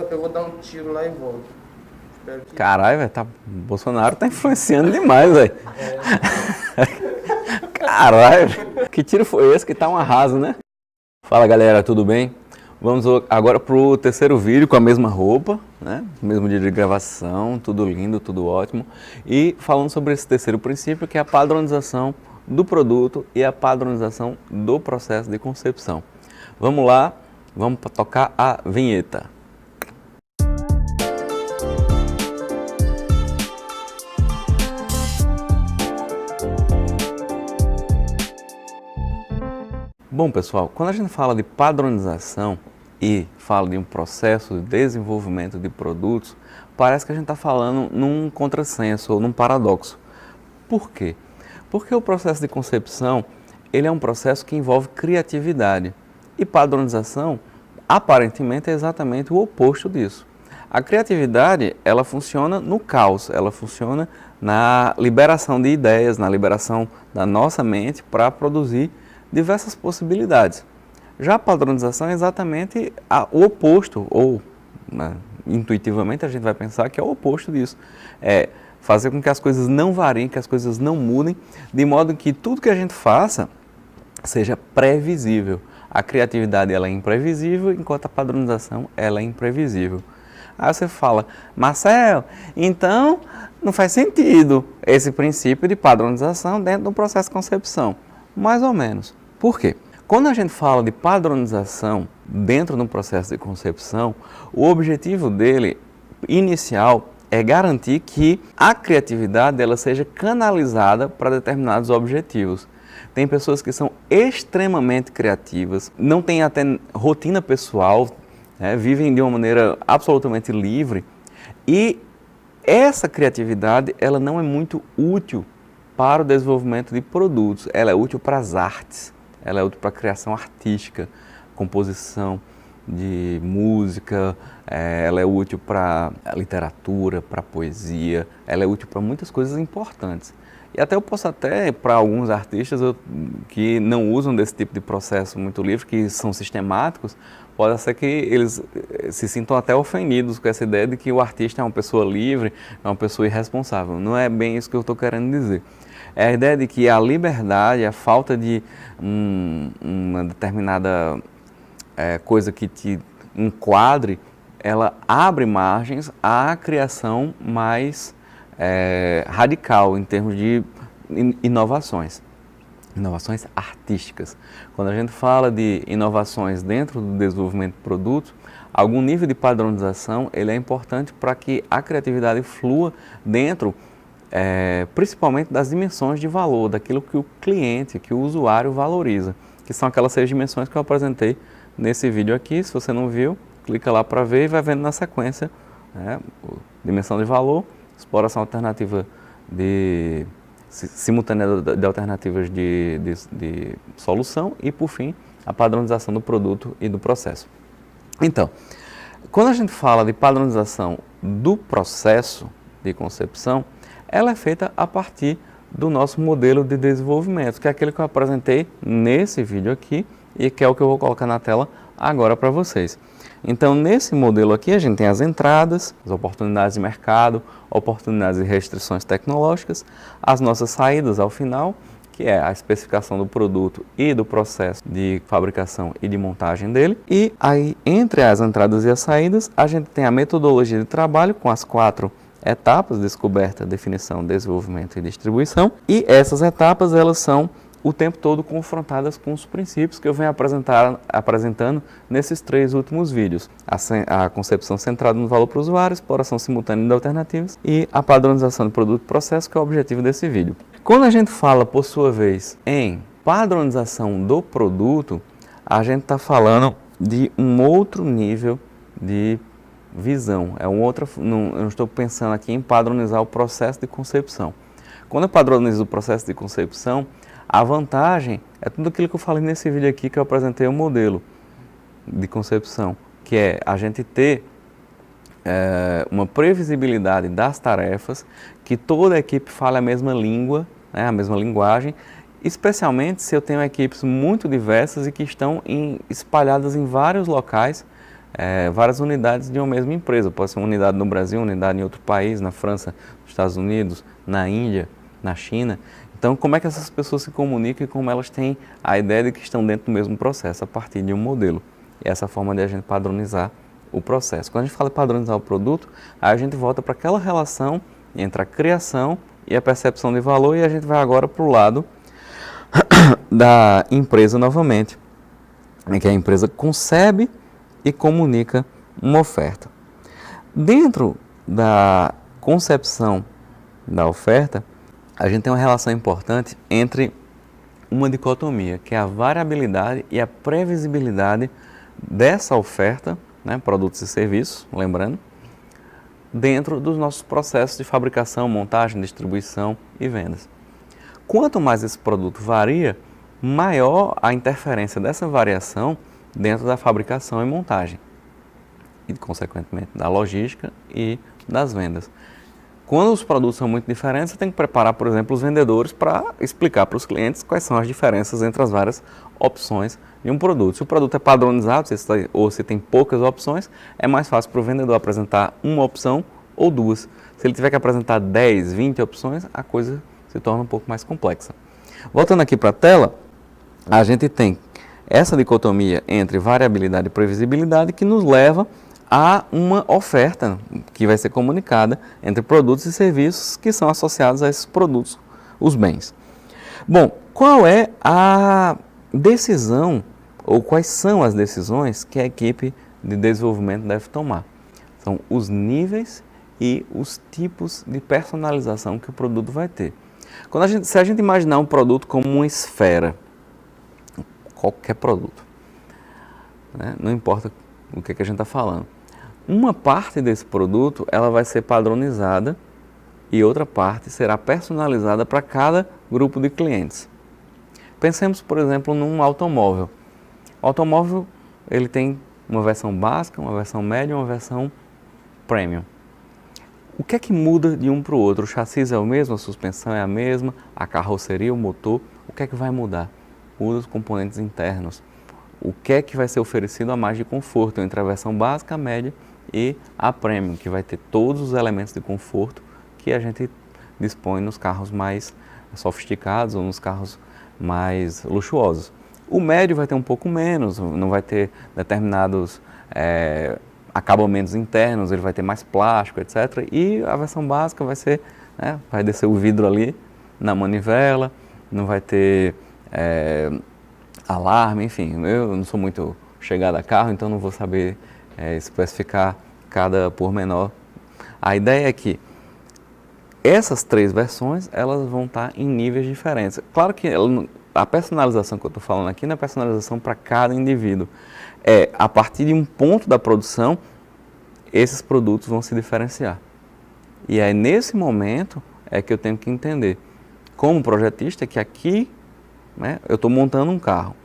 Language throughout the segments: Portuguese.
que eu vou dar um tiro lá e volto. Espero que... Caralho, velho, Bolsonaro tá influenciando demais, velho. Caralho, que tiro foi esse que tá um arraso, né? Fala, galera, tudo bem? Vamos agora pro terceiro vídeo com a mesma roupa, né? Mesmo dia de gravação, tudo lindo, tudo ótimo. E falando sobre esse terceiro princípio, que é a padronização do produto e a padronização do processo de concepção. Vamos lá, vamos tocar a vinheta. Bom, pessoal, quando a gente fala de padronização e fala de um processo de desenvolvimento de produtos, parece que a gente está falando num contrassenso ou num paradoxo. Por quê? Porque o processo de concepção, ele é um processo que envolve criatividade e padronização, aparentemente, é exatamente o oposto disso. A criatividade, ela funciona no caos, ela funciona na liberação de ideias, na liberação da nossa mente para produzir diversas possibilidades. Já a padronização é exatamente o oposto, ou intuitivamente a gente vai pensar que é o oposto disso. É fazer com que as coisas não variem, que as coisas não mudem, de modo que tudo que a gente faça seja previsível. A criatividade ela é imprevisível, enquanto a padronização ela é imprevisível. Aí você fala, Marcel, então não faz sentido esse princípio de padronização dentro do processo de concepção. Mais ou menos. Por quê? Quando a gente fala de padronização dentro do processo de concepção, o objetivo dele inicial é garantir que a criatividade ela seja canalizada para determinados objetivos. Tem pessoas que são extremamente criativas, não têm até rotina pessoal, vivem de uma maneira absolutamente livre e essa criatividade ela não é muito útil para o desenvolvimento de produtos, ela é útil para as artes, ela é útil para a criação artística, composição de música, ela é útil para a literatura, para a poesia, ela é útil para muitas coisas importantes. E até eu posso para alguns artistas que não usam desse tipo de processo muito livre, que são sistemáticos, pode ser que eles se sintam até ofendidos com essa ideia de que o artista é uma pessoa livre, é uma pessoa irresponsável. Não é bem isso que eu estou querendo dizer. É a ideia de que a liberdade, a falta de uma determinada coisa que te enquadre, ela abre margens à criação mais radical em termos de inovações artísticas. Quando a gente fala de inovações dentro do desenvolvimento de produtos, algum nível de padronização ele é importante para que a criatividade flua dentro principalmente das dimensões de valor, daquilo que o cliente, que o usuário valoriza, que são aquelas 6 dimensões que eu apresentei nesse vídeo aqui. Se você não viu, clica lá para ver e vai vendo na sequência, dimensão de valor, exploração alternativa simultânea de alternativas de solução e, por fim, a padronização do produto e do processo. Então, quando a gente fala de padronização do processo de concepção, ela é feita a partir do nosso modelo de desenvolvimento, que é aquele que eu apresentei nesse vídeo aqui e que é o que eu vou colocar na tela agora para vocês. Então, nesse modelo aqui, a gente tem as entradas, as oportunidades de mercado, oportunidades e restrições tecnológicas, as nossas saídas ao final, que é a especificação do produto e do processo de fabricação e de montagem dele. E aí, entre as entradas e as saídas, a gente tem a metodologia de trabalho com as 4 etapas: descoberta, definição, desenvolvimento e distribuição. E essas etapas, elas são o tempo todo confrontadas com os princípios que eu venho apresentando nesses 3 últimos vídeos. A concepção centrada no valor para o usuário, exploração simultânea de alternativas e a padronização do produto e processo, que é o objetivo desse vídeo. Quando a gente fala, por sua vez, em padronização do produto, a gente está falando de um outro nível de visão. Eu estou pensando aqui em padronizar o processo de concepção. Quando eu padronizo o processo de concepção, a vantagem é tudo aquilo que eu falei nesse vídeo aqui, que eu apresentei o modelo de concepção, que é a gente ter uma previsibilidade das tarefas, que toda a equipe fale a mesma língua, a mesma linguagem, especialmente se eu tenho equipes muito diversas e que estão espalhadas em vários locais várias unidades de uma mesma empresa. Pode ser uma unidade no Brasil, uma unidade em outro país, na França, nos Estados Unidos, na Índia, na China. Então, como é que essas pessoas se comunicam e como elas têm a ideia de que estão dentro do mesmo processo, a partir de um modelo. E essa forma de a gente padronizar o processo. Quando a gente fala de padronizar o produto, aí a gente volta para aquela relação entre a criação e a percepção de valor, e a gente vai agora para o lado da empresa novamente, em que a empresa concebe e comunica uma oferta. Dentro da concepção da oferta, a gente tem uma relação importante entre uma dicotomia, que é a variabilidade e a previsibilidade dessa oferta, né, produtos e serviços, lembrando, dentro dos nossos processos de fabricação, montagem, distribuição e vendas. Quanto mais esse produto varia, maior a interferência dessa variação dentro da fabricação e montagem, e consequentemente da logística e das vendas. Quando os produtos são muito diferentes, você tem que preparar, por exemplo, os vendedores para explicar para os clientes quais são as diferenças entre as várias opções de um produto. Se o produto é padronizado, ou se tem poucas opções, é mais fácil para o vendedor apresentar uma opção ou duas. Se ele tiver que apresentar 10, 20 opções, a coisa se torna um pouco mais complexa. Voltando aqui para a tela, a gente tem essa dicotomia entre variabilidade e previsibilidade que nos leva a uma oferta que vai ser comunicada entre produtos e serviços que são associados a esses produtos, os bens. Bom, qual é a decisão ou quais são as decisões que a equipe de desenvolvimento deve tomar? São os níveis e os tipos de personalização que o produto vai ter. Se a gente imaginar um produto como uma esfera, qualquer produto, né? Não importa o que a gente está falando, uma parte desse produto ela vai ser padronizada e outra parte será personalizada para cada grupo de clientes. Pensemos, por exemplo, num automóvel. O automóvel ele tem uma versão básica, uma versão média e uma versão premium. O que é que muda de um para o outro? O chassi é o mesmo, a suspensão é a mesma, a carroceria, o motor, o que é que vai mudar? Muda os componentes internos. O que é que vai ser oferecido a mais de conforto entre a versão básica, a média e a premium, que vai ter todos os elementos de conforto que a gente dispõe nos carros mais sofisticados ou nos carros mais luxuosos. O médio vai ter um pouco menos, não vai ter determinados acabamentos internos, ele vai ter mais plástico, etc. E a versão básica vai ser, né, vai descer o vidro ali na manivela, não vai ter alarme, enfim. Eu não sou muito chegado a carro, então não vou saber especificar cada pormenor. A ideia é que essas três versões elas vão estar em níveis diferentes. Claro que a personalização que eu estou falando aqui não é personalização para cada indivíduo. A partir de um ponto da produção, esses produtos vão se diferenciar. E é nesse momento que eu tenho que entender, como projetista, que aqui, né, eu estou montando um carro.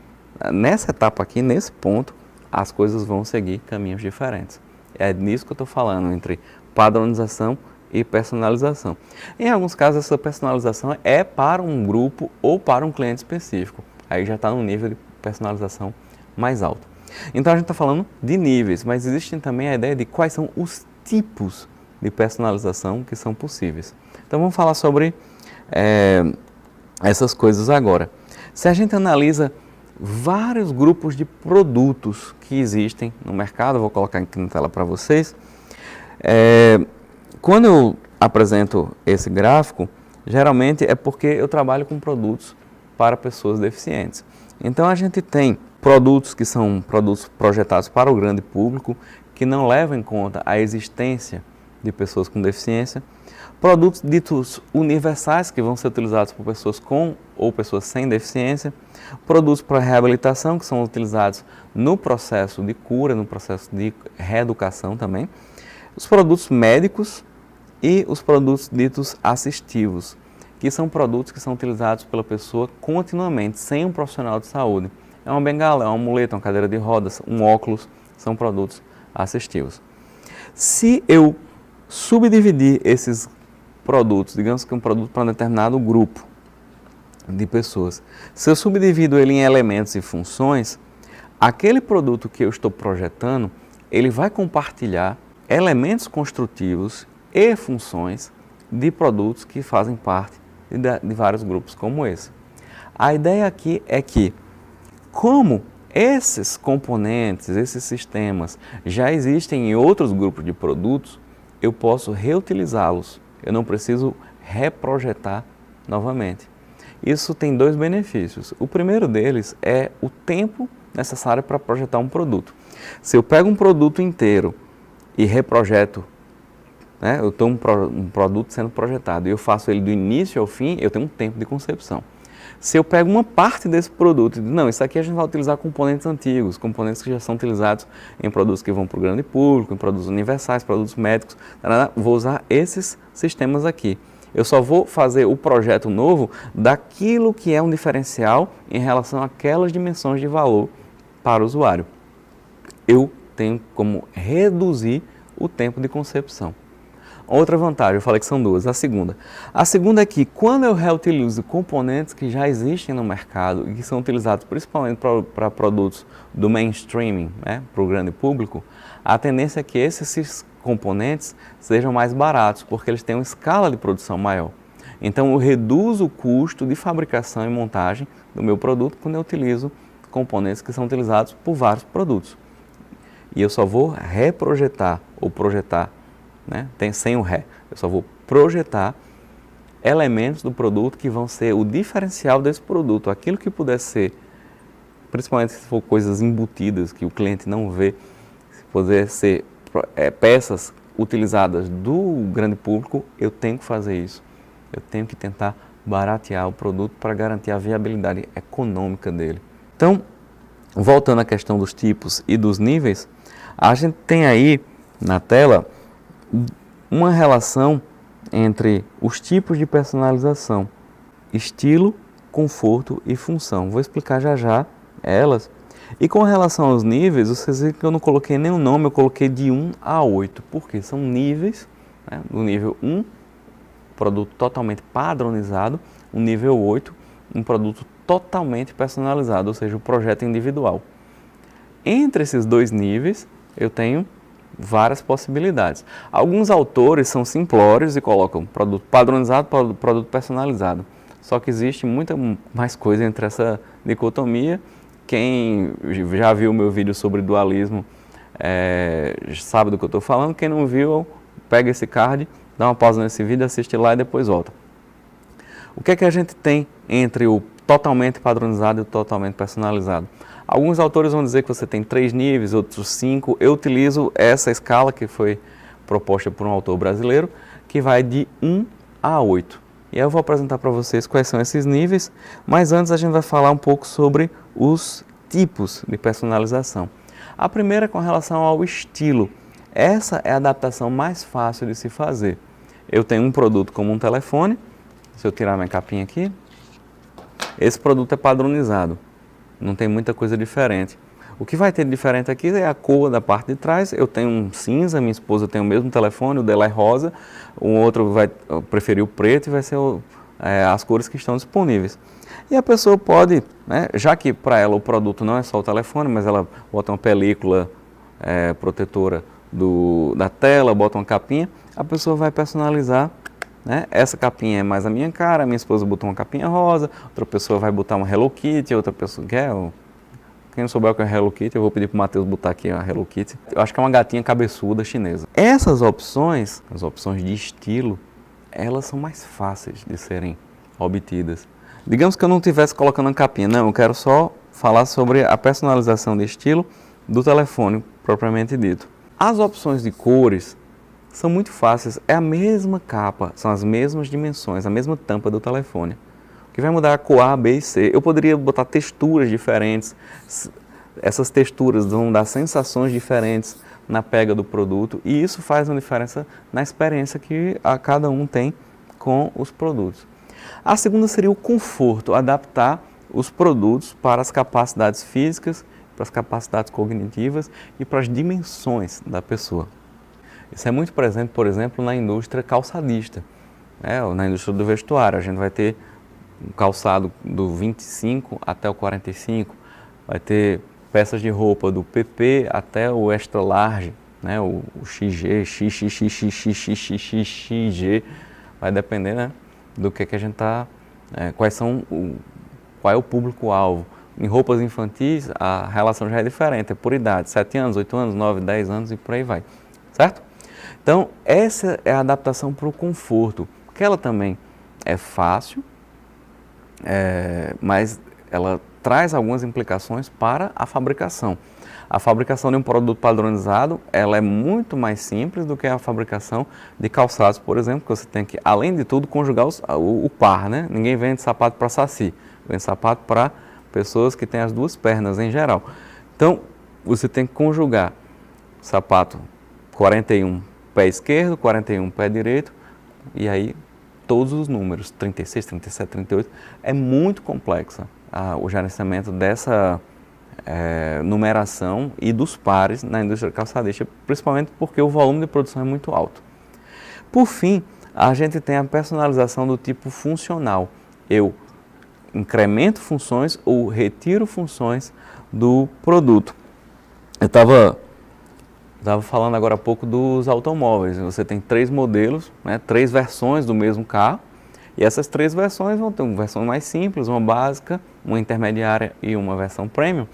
Nessa etapa aqui, nesse ponto, as coisas vão seguir caminhos diferentes. É nisso que eu estou falando, entre padronização e personalização. Em alguns casos, essa personalização é para um grupo ou para um cliente específico. Aí já está no nível de personalização mais alto. Então, a gente está falando de níveis, mas existe também a ideia de quais são os tipos de personalização que são possíveis. Então, vamos falar sobre essas coisas agora. Se a gente analisa vários grupos de produtos que existem no mercado, vou colocar aqui na tela para vocês. Quando eu apresento esse gráfico, geralmente é porque eu trabalho com produtos para pessoas deficientes. Então a gente tem produtos que são produtos projetados para o grande público, que não levam em conta a existência de pessoas com deficiência, produtos ditos universais que vão ser utilizados por pessoas com ou pessoas sem deficiência, produtos para reabilitação que são utilizados no processo de cura, no processo de reeducação também, os produtos médicos e os produtos ditos assistivos, que são produtos que são utilizados pela pessoa continuamente, sem um profissional de saúde. É uma bengala, é uma muleta, uma cadeira de rodas, um óculos, são produtos assistivos. Se eu subdividir esses produtos, digamos que um produto para um determinado grupo de pessoas, se eu subdivido ele em elementos e funções, aquele produto que eu estou projetando, ele vai compartilhar elementos construtivos e funções de produtos que fazem parte de vários grupos como esse. A ideia aqui é que, como esses componentes, esses sistemas já existem em outros grupos de produtos, eu posso reutilizá-los. Eu não preciso reprojetar novamente. Isso tem dois benefícios. O primeiro deles é o tempo necessário para projetar um produto. Se eu pego um produto inteiro e reprojeto, né, eu tenho um produto sendo projetado e eu faço ele do início ao fim, eu tenho um tempo de concepção. Se eu pego uma parte desse produto e digo, não, isso aqui a gente vai utilizar componentes antigos, componentes que já são utilizados em produtos que vão para o grande público, em produtos universais, produtos médicos, vou usar esses sistemas aqui. Eu só vou fazer o projeto novo daquilo que é um diferencial em relação àquelas dimensões de valor para o usuário. Eu tenho como reduzir o tempo de concepção. Outra vantagem, eu falei que são duas. A segunda é que quando eu reutilizo componentes que já existem no mercado e que são utilizados principalmente para produtos do mainstreaming, né, para o grande público, a tendência é que esses componentes sejam mais baratos, porque eles têm uma escala de produção maior. Então eu reduzo o custo de fabricação e montagem do meu produto quando eu utilizo componentes que são utilizados por vários produtos. E eu só vou reprojetar ou projetar, né? Sem o ré, eu só vou projetar elementos do produto que vão ser o diferencial desse produto, aquilo que puder ser, principalmente se for coisas embutidas que o cliente não vê, se puder ser peças utilizadas do grande público, eu tenho que fazer isso, eu tenho que tentar baratear o produto para garantir a viabilidade econômica dele. Então, voltando à questão dos tipos e dos níveis, a gente tem aí na tela uma relação entre os tipos de personalização, estilo, conforto e função. Vou explicar já já elas. E com relação aos níveis, vocês viram que eu não coloquei nenhum nome, eu coloquei de 1 a 8, porque são níveis, né? Do nível 1, produto totalmente padronizado, o nível 8, um produto totalmente personalizado, ou seja, o projeto individual. Entre esses dois níveis, eu tenho várias possibilidades. Alguns autores são simplórios e colocam produto padronizado, produto personalizado. Só que existe muita mais coisa entre essa dicotomia. Quem já viu o meu vídeo sobre dualismo sabe do que eu estou falando. Quem não viu, pega esse card, dá uma pausa nesse vídeo, assiste lá e depois volta. O que é que a gente tem entre o totalmente padronizado e o totalmente personalizado? Alguns autores vão dizer que você tem 3 níveis, outros 5. Eu utilizo essa escala que foi proposta por um autor brasileiro, que vai de 1 a 8. E aí eu vou apresentar para vocês quais são esses níveis, mas antes a gente vai falar um pouco sobre os tipos de personalização. A primeira é com relação ao estilo. Essa é a adaptação mais fácil de se fazer. Eu tenho um produto como um telefone, se eu tirar minha capinha aqui, esse produto é padronizado. Não tem muita coisa diferente. O que vai ter de diferente aqui é a cor da parte de trás. Eu tenho um cinza, minha esposa tem o mesmo telefone, o dela é rosa, o outro vai preferir o preto e vai ser as cores que estão disponíveis. E a pessoa pode, né, já que para ela o produto não é só o telefone, mas ela bota uma película protetora da tela, bota uma capinha, a pessoa vai personalizar. Né? Essa capinha é mais a minha cara, minha esposa botou uma capinha rosa, outra pessoa vai botar uma Hello Kitty, outra pessoa quer. Quem não souber o que é Hello Kitty, eu vou pedir para o Matheus botar aqui a Hello Kitty. Eu acho que é uma gatinha cabeçuda chinesa. Essas opções, as opções de estilo, elas são mais fáceis de serem obtidas. Digamos que eu não estivesse colocando uma capinha, não, eu quero só falar sobre a personalização de estilo do telefone, propriamente dito. As opções de cores são muito fáceis, é a mesma capa, são as mesmas dimensões, a mesma tampa do telefone. O que vai mudar é a cor A, B e C. Eu poderia botar texturas diferentes, essas texturas vão dar sensações diferentes na pega do produto e isso faz uma diferença na experiência que cada um tem com os produtos. A segunda seria o conforto, adaptar os produtos para as capacidades físicas, para as capacidades cognitivas e para as dimensões da pessoa. Isso é muito presente, por exemplo, na indústria calçadista, né? Ou na indústria do vestuário. A gente vai ter um calçado do 25 até o 45, vai ter peças de roupa do PP até o extra large, né, o XG, XXXXXXG, vai depender, né, do que a gente está, qual é o público-alvo. Em roupas infantis, a relação já é diferente, é por idade, 7 anos, 8 anos, 9, 10 anos e por aí vai, certo? Então, essa é a adaptação para o conforto, que ela também é fácil, mas ela traz algumas implicações para a fabricação. A fabricação de um produto padronizado, ela é muito mais simples do que a fabricação de calçados, por exemplo, que você tem que, além de tudo, conjugar o par, né? Ninguém vende sapato para saci, vende sapato para pessoas que têm as duas pernas em geral. Então, você tem que conjugar sapato 41 pé esquerdo, 41 pé direito, e aí todos os números, 36, 37, 38, é muito complexa o gerenciamento dessa numeração e dos pares na indústria calçadista, principalmente porque o volume de produção é muito alto. Por fim, a gente tem a personalização do tipo funcional. Eu incremento funções ou retiro funções do produto. Eu estava falando agora há pouco dos automóveis. Você tem 3 modelos, né, 3 versões do mesmo carro, e essas 3 versões vão ter uma versão mais simples, uma básica, uma intermediária e uma versão premium,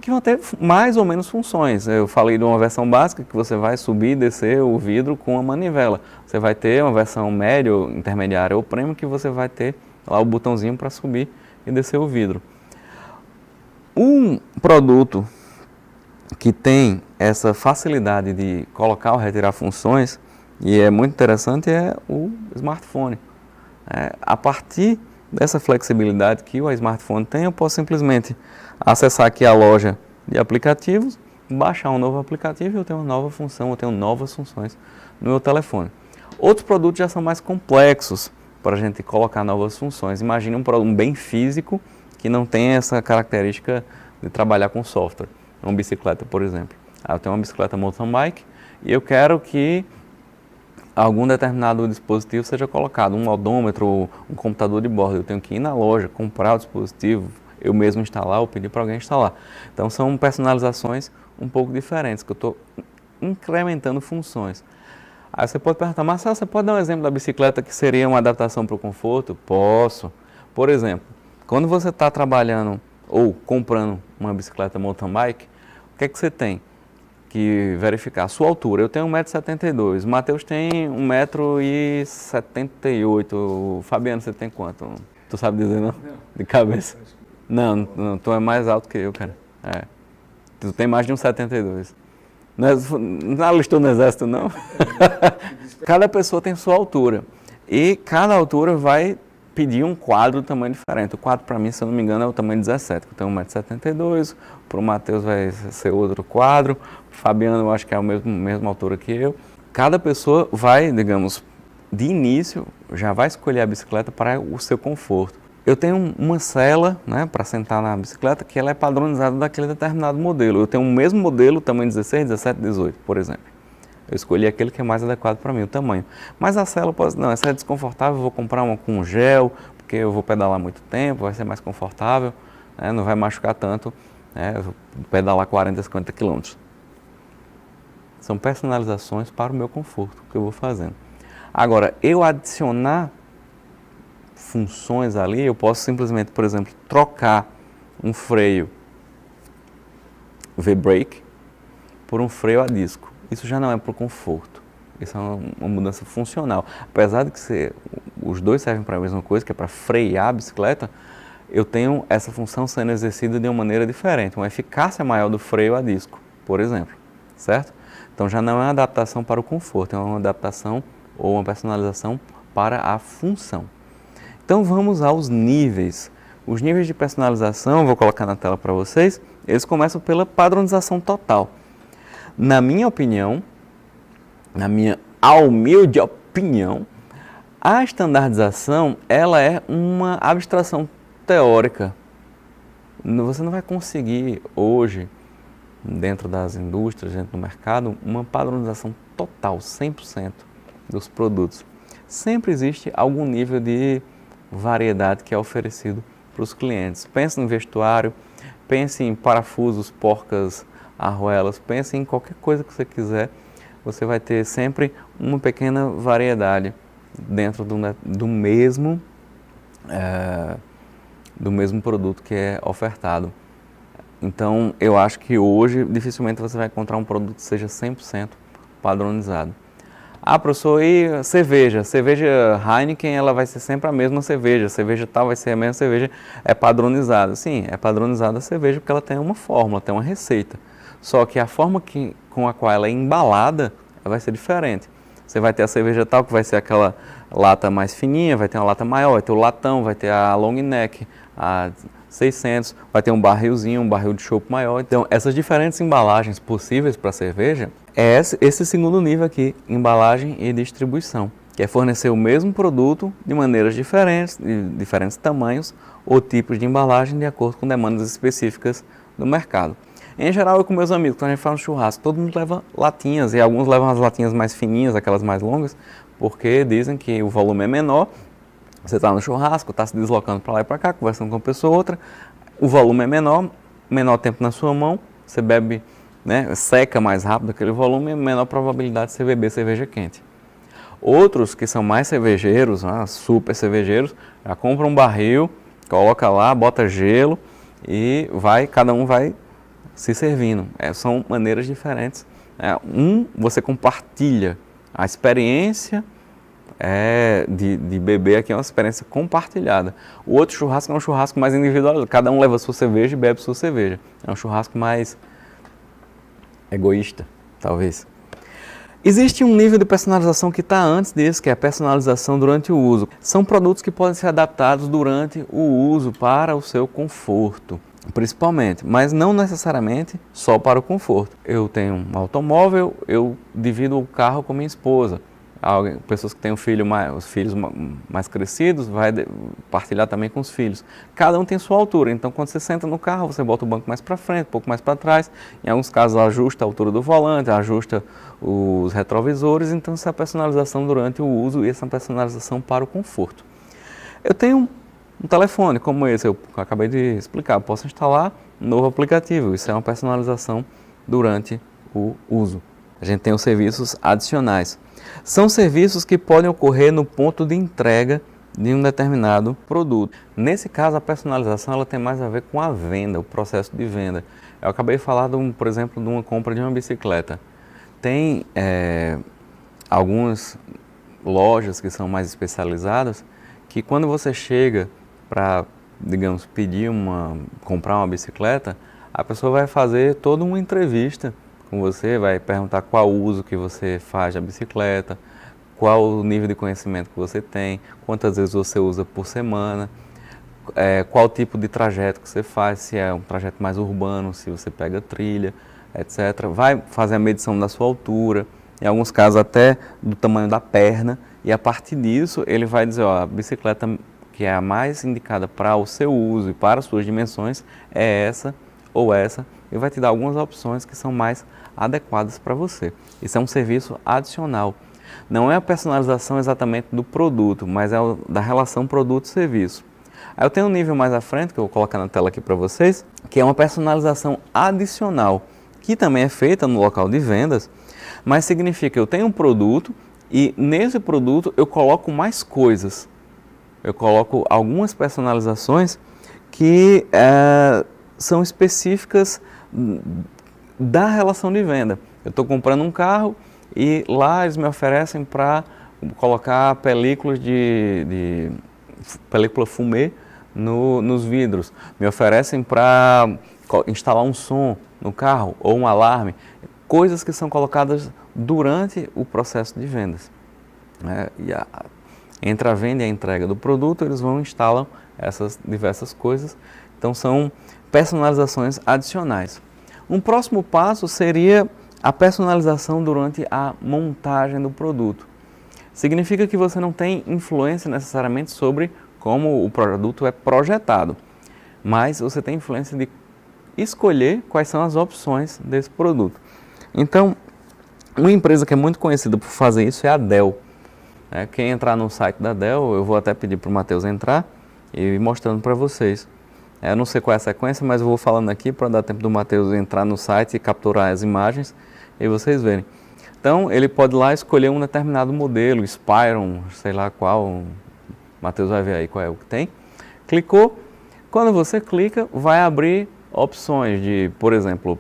que vão ter mais ou menos funções. Eu falei de uma versão básica que você vai subir e descer o vidro com a manivela. Você vai ter uma versão média, intermediária ou premium que você vai ter lá o botãozinho para subir e descer o vidro. Um produto que tem essa facilidade de colocar ou retirar funções, e é muito interessante, é o smartphone. A partir dessa flexibilidade que o smartphone tem, eu posso simplesmente acessar aqui a loja de aplicativos, baixar um novo aplicativo e eu tenho uma nova função, eu tenho novas funções no meu telefone. Outros produtos já são mais complexos para a gente colocar novas funções. Imagine um bem físico que não tem essa característica de trabalhar com software. Uma bicicleta, por exemplo. Eu tenho uma bicicleta mountain bike e eu quero que algum determinado dispositivo seja colocado, um odômetro, um computador de bordo. Eu tenho que ir na loja, comprar o dispositivo, eu mesmo instalar ou pedir para alguém instalar. Então são personalizações um pouco diferentes, que eu estou incrementando funções. Aí você pode perguntar, Marcelo, você pode dar um exemplo da bicicleta que seria uma adaptação para o conforto? Posso. Por exemplo, quando você está trabalhando ou comprando uma bicicleta mountain bike, o que é que você tem que verificar? A sua altura. Eu tenho 1,72 m, o Matheus tem 1,78 m. O Fabiano, você tem quanto? Tu sabe dizer, não? De cabeça? Não, tu é mais alto que eu, cara. Tu tem mais de 1,72 m. Não alistou no exército, não? Cada pessoa tem sua altura. E cada altura vai pedir um quadro de tamanho diferente. O quadro, para mim, se eu não me engano, é o tamanho 17. Eu tenho 1,72 m, para o Matheus vai ser outro quadro, o Fabiano eu acho que é a mesma altura que eu. Cada pessoa vai, digamos, de início, já vai escolher a bicicleta para o seu conforto. Eu tenho uma sela, né, para sentar na bicicleta, que ela é padronizada daquele determinado modelo. Eu tenho o mesmo modelo, tamanho 16, 17, 18, por exemplo. Eu escolhi aquele que é mais adequado para mim, o tamanho. Mas a sela, não, essa é desconfortável, eu vou comprar uma com gel, porque eu vou pedalar muito tempo, vai ser mais confortável, né, não vai machucar tanto, né, eu vou pedalar 40, 50 quilômetros. São personalizações para o meu conforto que eu vou fazendo. Agora, eu adicionar funções ali, eu posso simplesmente, por exemplo, trocar um freio V-brake por um freio a disco. Isso já não é para o conforto, isso é uma mudança funcional. Apesar de que os dois servem para a mesma coisa, que é para frear a bicicleta, eu tenho essa função sendo exercida de uma maneira diferente, uma eficácia maior do freio a disco, por exemplo, certo? Então já não é uma adaptação para o conforto, é uma adaptação ou uma personalização para a função. Então vamos aos níveis. Os níveis de personalização, vou colocar na tela para vocês, eles começam pela padronização total. Na minha opinião, na minha humilde opinião, a estandardização, ela é uma abstração teórica. Você não vai conseguir hoje, dentro das indústrias, dentro do mercado, uma padronização total, 100% dos produtos. Sempre existe algum nível de variedade que é oferecido para os clientes. Pensa no vestuário, pense em parafusos, porcas, arruelas, pense em qualquer coisa que você quiser, você vai ter sempre uma pequena variedade dentro do mesmo produto que é ofertado. Então, eu acho que hoje dificilmente você vai encontrar um produto que seja 100% padronizado. Ah, professor, e cerveja? Cerveja Heineken, ela vai ser sempre a mesma cerveja. Cerveja tal vai ser a mesma cerveja, é padronizada. Sim, é padronizada a cerveja porque ela tem uma fórmula, tem uma receita. Só que a forma com a qual ela é embalada vai ser diferente. Você vai ter a cerveja tal, que vai ser aquela lata mais fininha, vai ter uma lata maior, vai ter o latão, vai ter a long neck, a 600, vai ter um barrilzinho, um barril de chopp maior. Então, essas diferentes embalagens possíveis para a cerveja é esse segundo nível aqui, embalagem e distribuição, que é fornecer o mesmo produto de maneiras diferentes, de diferentes tamanhos ou tipos de embalagem de acordo com demandas específicas do mercado. Em geral, eu com meus amigos, quando a gente faz um churrasco, todo mundo leva latinhas, e alguns levam as latinhas mais fininhas, aquelas mais longas, porque dizem que o volume é menor. Você está no churrasco, está se deslocando para lá e para cá, conversando com uma pessoa ou outra, o volume é menor tempo na sua mão, você bebe, né, seca mais rápido aquele volume, menor probabilidade de você beber cerveja quente. Outros que são mais cervejeiros, super cervejeiros, já compram um barril, coloca lá, bota gelo e cada um vai se servindo. São maneiras diferentes. Você compartilha a experiência de beber aqui, é uma experiência compartilhada. O outro churrasco é um churrasco mais individual, cada um leva sua cerveja e bebe sua cerveja. É um churrasco mais egoísta, talvez. Existe um nível de personalização que está antes disso, que é a personalização durante o uso. São produtos que podem ser adaptados durante o uso para o seu conforto, principalmente, mas não necessariamente só para o conforto. Eu tenho um automóvel, eu divido o carro com minha esposa. Pessoas que têm os filhos mais crescidos, vai partilhar também com os filhos. Cada um tem sua altura, então quando você senta no carro, você bota o banco mais para frente, um pouco mais para trás. Em alguns casos ajusta a altura do volante, ajusta os retrovisores, então essa é a personalização durante o uso e essa personalização para o conforto. Eu tenho um telefone como esse, eu acabei de explicar, eu posso instalar um novo aplicativo, isso é uma personalização durante o uso. A gente tem os serviços adicionais. São serviços que podem ocorrer no ponto de entrega de um determinado produto. Nesse caso, a personalização ela tem mais a ver com a venda, o processo de venda. Eu acabei de falar, por exemplo, de uma compra de uma bicicleta. Tem algumas lojas que são mais especializadas que quando você chega para, digamos, comprar uma bicicleta, a pessoa vai fazer toda uma entrevista com você, vai perguntar qual o uso que você faz da bicicleta, qual o nível de conhecimento que você tem, quantas vezes você usa por semana, qual tipo de trajeto que você faz, se é um trajeto mais urbano, se você pega trilha, etc. Vai fazer a medição da sua altura, em alguns casos até do tamanho da perna, e a partir disso ele vai dizer, a bicicleta que é a mais indicada para o seu uso e para as suas dimensões é essa ou essa, e vai te dar algumas opções que são mais adequadas para você. Isso é um serviço adicional. Não é a personalização exatamente do produto, mas é da relação produto-serviço. Aí eu tenho um nível mais à frente, que eu vou colocar na tela aqui para vocês, que é uma personalização adicional, que também é feita no local de vendas, mas significa que eu tenho um produto e nesse produto eu coloco mais coisas. Eu coloco algumas personalizações que são específicas da relação de venda. Eu estou comprando um carro e lá eles me oferecem para colocar películas de película fumê nos vidros. Me oferecem para instalar um som no carro ou um alarme. Coisas que são colocadas durante o processo de vendas. Entre a venda e a entrega do produto, eles vão e instalam essas diversas coisas. Então, são personalizações adicionais. Um próximo passo seria a personalização durante a montagem do produto. Significa que você não tem influência necessariamente sobre como o produto é projetado, mas você tem influência de escolher quais são as opções desse produto. Então, uma empresa que é muito conhecida por fazer isso é a Dell. Quem entrar no site da Dell, eu vou até pedir para o Matheus entrar e ir mostrando para vocês. Eu não sei qual é a sequência, mas eu vou falando aqui para dar tempo do Matheus entrar no site e capturar as imagens e vocês verem. Então, ele pode ir lá escolher um determinado modelo, Spyron, sei lá qual, o Matheus vai ver aí qual é o que tem. Clicou, quando você clica, vai abrir opções de, por exemplo,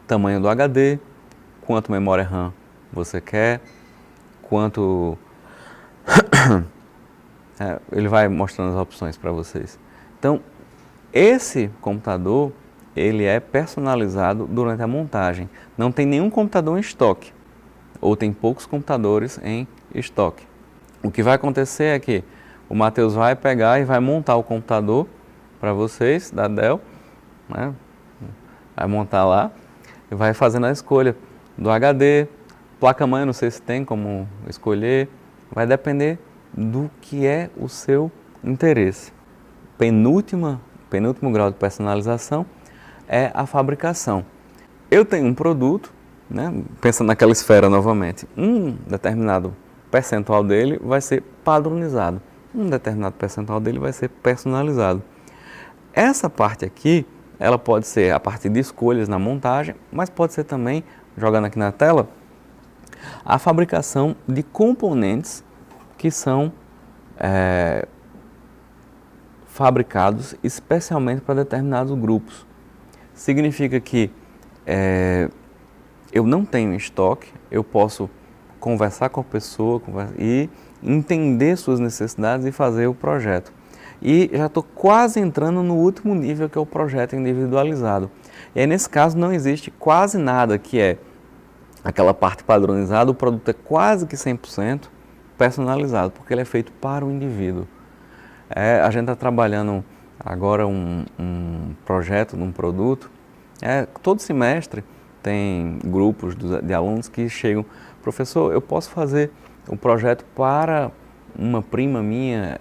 tamanho do HD, quanto memória RAM você quer, quanto... ele vai mostrando as opções para vocês. Então, esse computador, ele é personalizado durante a montagem. Não tem nenhum computador em estoque, ou tem poucos computadores em estoque. O que vai acontecer é que o Matheus vai pegar e vai montar o computador para vocês, da Dell, né? Vai montar lá e vai fazendo a escolha do HD, placa-mãe, não sei se tem como escolher, vai depender do que é o seu interesse. Penúltimo grau de personalização é a fabricação. Eu tenho um produto, né, pensando naquela esfera novamente, um determinado percentual dele vai ser padronizado, um determinado percentual dele vai ser personalizado. Essa parte aqui, ela pode ser a partir de escolhas na montagem, mas pode ser também, jogando aqui na tela, a fabricação de componentes que são fabricados especialmente para determinados grupos. Significa que eu não tenho estoque, eu posso conversar com a pessoa e entender suas necessidades e fazer o projeto. E já estou quase entrando no último nível, que é o projeto individualizado. E aí, nesse caso, não existe quase nada que é aquela parte padronizada, o produto é quase que 100% personalizado, porque ele é feito para o indivíduo. A gente está trabalhando agora um projeto de um produto. Todo semestre tem grupos de alunos que chegam, professor, eu posso fazer um projeto para uma prima minha,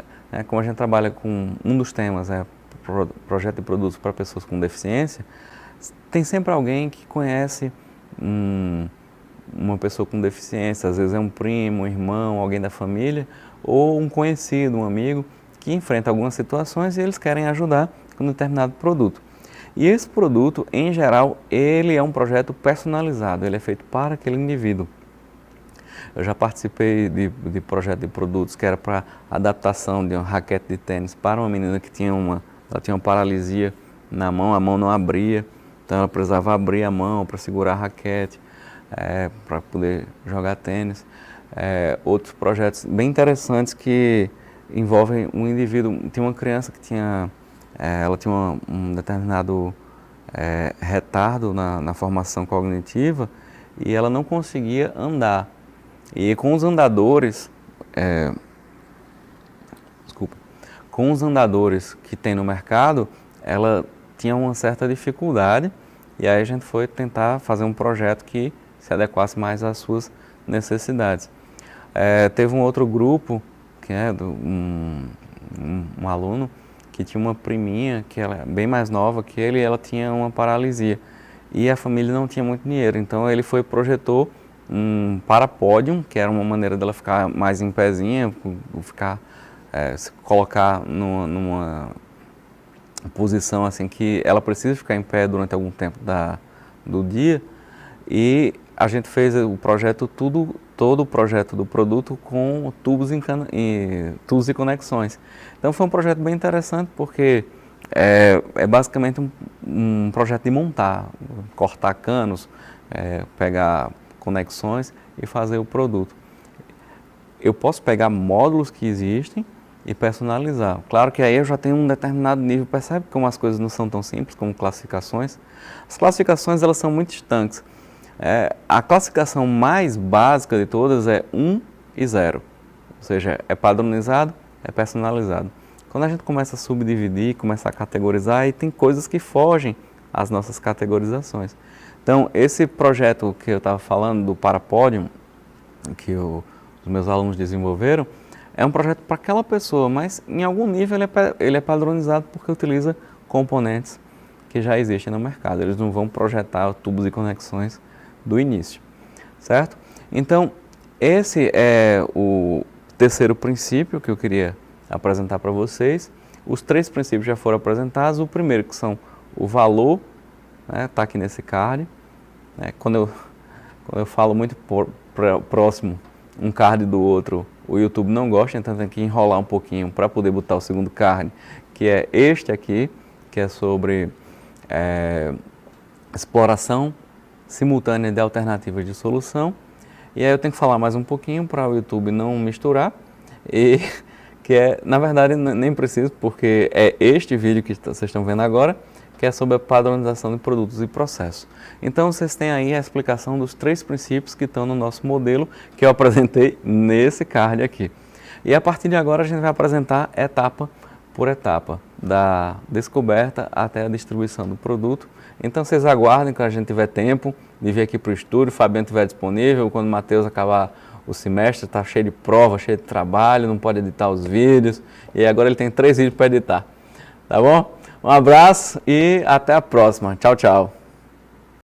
como a gente trabalha com um dos temas, projeto de produtos para pessoas com deficiência, tem sempre alguém que conhece uma pessoa com deficiência, às vezes é um primo, um irmão, alguém da família, ou um conhecido, um amigo, que enfrenta algumas situações e eles querem ajudar com um determinado produto. E esse produto, em geral, ele é um projeto personalizado, ele é feito para aquele indivíduo. Eu já participei de projeto de produtos que era para adaptação de uma raquete de tênis para uma menina que tinha uma paralisia na mão, a mão não abria, então ela precisava abrir a mão para segurar a raquete, para poder jogar tênis. Outros projetos bem interessantes que envolvem um indivíduo. Tinha uma criança que ela tinha um determinado retardo na formação cognitiva e ela não conseguia andar. E com os andadores, com os andadores que tem no mercado, ela tinha uma certa dificuldade e aí a gente foi tentar fazer um projeto que se adequasse mais às suas necessidades. Teve um outro grupo, que é um aluno, que tinha uma priminha, que ela é bem mais nova que ele, e ela tinha uma paralisia. E a família não tinha muito dinheiro, então ele projetou um parapódium, que era uma maneira dela ficar mais em pezinha, se colocar numa posição assim que ela precisa ficar em pé durante algum tempo do dia. E a gente fez o projeto todo o projeto do produto com tubos e conexões. Então foi um projeto bem interessante porque é basicamente um projeto de montar, cortar canos, pegar conexões e fazer o produto. Eu posso pegar módulos que existem e personalizar. Claro que aí eu já tenho um determinado nível, percebe como as coisas não são tão simples como classificações? As classificações elas são muito estanques. A classificação mais básica de todas é 1 e 0, ou seja, é padronizado, é personalizado. Quando a gente começa a subdividir, começa a categorizar, aí tem coisas que fogem às nossas categorizações. Então, esse projeto que eu estava falando, do Parapódium, que os meus alunos desenvolveram, é um projeto para aquela pessoa, mas em algum nível ele é padronizado porque utiliza componentes que já existem no mercado. Eles não vão projetar tubos e conexões do início, certo? Então, esse é o terceiro princípio que eu queria apresentar para vocês. os 3 princípios já foram apresentados. O primeiro, que são o valor, tá aqui nesse card. Quando eu falo muito próximo um card do outro, o YouTube não gosta, então tem que enrolar um pouquinho para poder botar o segundo card, que é este aqui, que é sobre exploração simultânea de alternativas de solução. E aí eu tenho que falar mais um pouquinho para o YouTube não misturar, e que na verdade, nem preciso, porque é este vídeo que vocês estão vendo agora, que é sobre a padronização de produtos e processos. Então, vocês têm aí a explicação dos 3 princípios que estão no nosso modelo, que eu apresentei nesse card aqui. E a partir de agora, a gente vai apresentar etapa por etapa, da descoberta até a distribuição do produto. Então, vocês aguardem quando a gente tiver tempo de vir aqui para o estúdio, o Fabiano estiver disponível, quando o Matheus acabar o semestre, está cheio de prova, cheio de trabalho, não pode editar os vídeos, e agora ele tem 3 vídeos para editar. Tá bom? Um abraço e até a próxima. Tchau, tchau.